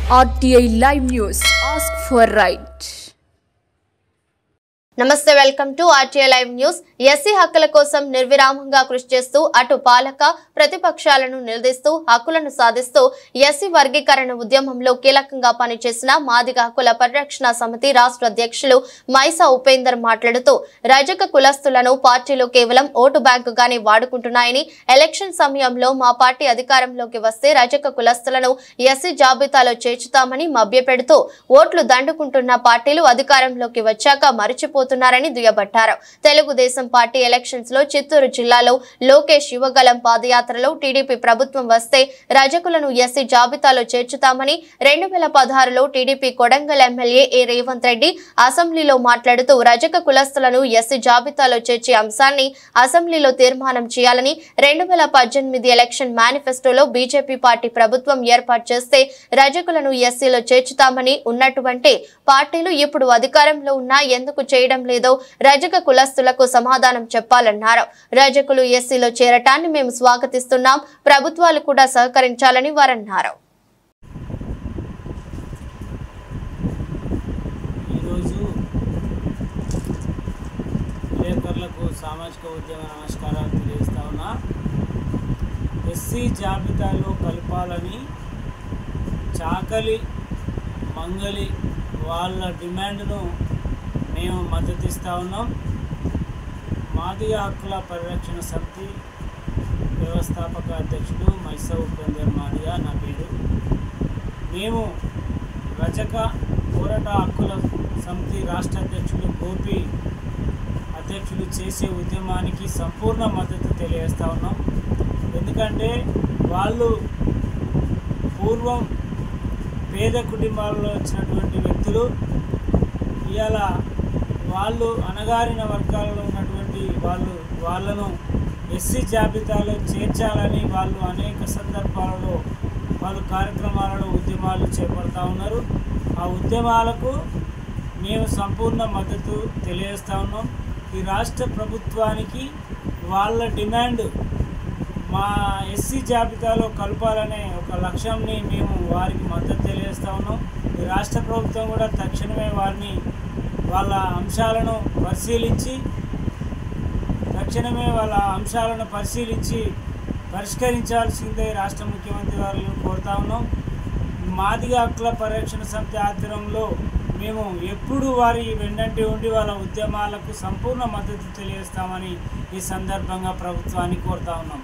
RTI Live News. Ask for right. నమస్తే welcome to RTI live news. SC హక్కుల కోసం నిర్విరామంగా కృషి చేస్తూ అటు పాలక ప్రతిపక్షాలను నిలదీస్తూ హక్కులను సాధిస్తూ ఎస్సీ వర్గీకరణ ఉద్యమంలో కీలకంగా పనిచేసిన మాదిగ హక్కుల పరిరక్షణ సమితి రాష్ట్ర అధ్యక్షులు మైసా ఉపేందర్ మాట్లాడుతూ రజక కులస్తులను పార్టీలో కేవలం ఓటు బ్యాంకుగానే వాడుకుంటున్నాయని, ఎలక్షన్ సమయంలో మా పార్టీ అధికారంలోకి వస్తే రజక కులస్తులను ఎస్సీ జాబితాలో చేర్చుతామని మభ్యపెడుతూ ఓట్లు దండుకుంటున్న పార్టీలు అధికారంలోకి వచ్చాక మరిచిపోతున్నారని దుయ్యబట్టారు. తెలుగుదేశం పార్టీ ఎలక్షన్స్ లో చిత్తూరు జిల్లాలో లోకేష్ యువగలం పాదయాత్రలో టీడీపీ ప్రభుత్వం వస్తే రజకులను ఎస్సీ జాబితాలో చేర్చుతామని 2016లో టీడీపీ కొడంగల్ ఎమ్మెల్యే ఏ రేవంత్ రెడ్డి అసెంబ్లీలో మాట్లాడుతూ రజక కులస్తులను ఎస్సీ జాబితాలో చేర్చే అంశాన్ని అసెంబ్లీలో తీర్మానం చేయాలని 2018 ఎలక్షన్ మేనిఫెస్టోలో బీజేపీ పార్టీ ప్రభుత్వం ఏర్పాటు చేస్తే రజకులను ఎస్సీలో చేర్చుతామని ఉన్నటువంటి పార్టీలు ఇప్పుడు అధికారంలో ఉన్నా ఎందుకు చేయడం లేదో రజక కులస్తులకు సమాధానం చెప్పాలన్నారు. రజకులు ఎస్సీలో చేరటాన్ని మేము స్వాగతిస్తున్నాం, ప్రభుత్వాలు కూడా సహకరించాలని వారన్నారు. ఈరోజు విలేకరులకు సామాజిక ఉద్యమ నమస్కారాలు తెలియజేస్తా ఉన్నా. ఎస్సీ జాబితాలో కలపాలని చాకలి మంగలి వాళ్ళ డిమాండ్ను మేము మద్దతిస్తూ ఉన్నాం. మాదిగ హక్కుల పరిరక్షణ సమితి వ్యవస్థాపక అధ్యక్షుడు మైసా ఉపేందర్ మాదిగ నా పేరు. మేము రజక పోరాట హక్కుల సమితి రాష్ట్ర అధ్యక్షుడు గోపి అధ్యక్షులు చేసే ఉద్యమానికి సంపూర్ణ మద్దతు తెలియజేస్తూ ఉన్నాం. ఎందుకంటే వాళ్ళు పూర్వం పేద కుటుంబాల్లో వచ్చినటువంటి వ్యక్తులు ఇవాళ వాళ్ళు అణగారిన వర్గాలలో ఉన్నటువంటి వాళ్ళను ఎస్సీ జాబితాలో చేర్చాలని వాళ్ళు అనేక సందర్భాలలో వాళ్ళు కార్యక్రమాలలో ఉద్యమాలు చేపడతా ఉన్నారు. ఆ ఉద్యమాలకు మేము సంపూర్ణ మద్దతు తెలియజేస్తూ ఉన్నాం. ఈ రాష్ట్ర ప్రభుత్వానికి వాళ్ళ డిమాండ్ మా ఎస్సీ జాబితాలో కలపాలనే ఒక లక్ష్యంని మేము వారికి మద్దతు తెలియజేస్తూ ఉన్నాం. ఈ రాష్ట్ర ప్రభుత్వం కూడా తక్షణమే వాళ్ళ అంశాలను పరిశీలించి పరిష్కరించాల్సిందే రాష్ట్ర ముఖ్యమంత్రి వారిని కోరుతా ఉన్నాం. మాదిగ హక్కుల పరిరక్షణ సమితి ఆధ్వర్యంలో మేము ఎప్పుడు వారి వెన్నంటి ఉండి వాళ్ళ ఉద్యమాలకు సంపూర్ణ మద్దతు తెలియజేస్తామని ఈ సందర్భంగా ప్రభుత్వాన్ని కోరుతా ఉన్నాం.